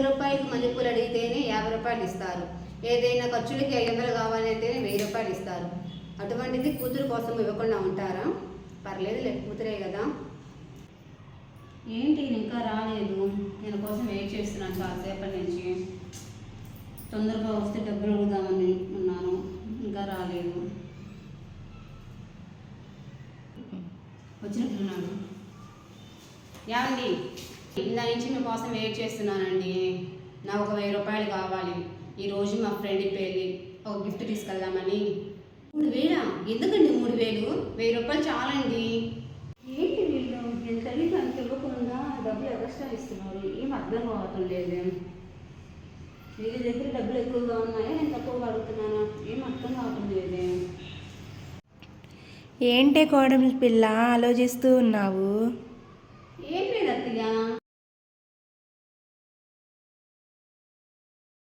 రూపాయలకి మల్లెపూలు అడిగితేనే 50 రూపాయలు ఇస్తారు. ఏదైనా ఖర్చులకి 500 కావాలంటేనే 1000 రూపాయలు ఇస్తారు. అటువంటిది కూతురు కోసం ఇవ్వకుండా ఉంటారా? పర్లేదులే, కూతురే కదా. ఏంటి ఇంకా రాలేదు? నేను కోసం వెయిట్ చేస్తున్నాను చాలాసేపటి నుంచి. తొందరగా వస్తే డబ్బులు అడుగుదామని ఉన్నాను, ఇంకా రాలేదు. వచ్చినట్టున్నాను. ఏమండి, ఇందా నుంచి మీకోసం వెయిట్ చేస్తున్నానండి. నాకు ఒక 1000 రూపాయలు కావాలి. ఈరోజు మా ఫ్రెండ్ పెళ్ళి, ఒక గిఫ్ట్ తీసుకెళ్దామని. 3000? ఎందుకండి 3000? 1000 రూపాయలు చాలండి. ఏంటి వీళ్ళు ఎంత అడిగితే అంత ఇవ్వకుండా డబ్బులు ఎక్స్ట్రా ఇస్తున్నారు? ఏం అర్థం కావటం లేదు. వీళ్ళ దగ్గర డబ్బులు ఎక్కువగా ఉన్నాయా, నేను తక్కువగా అడుగుతున్నానా? ఏం అర్థం కావటం లేదే. ఏంటే కోడలి పిల్ల ఆలోచిస్తూ ఉన్నావు? ఏం లేదు అత్తయ్య,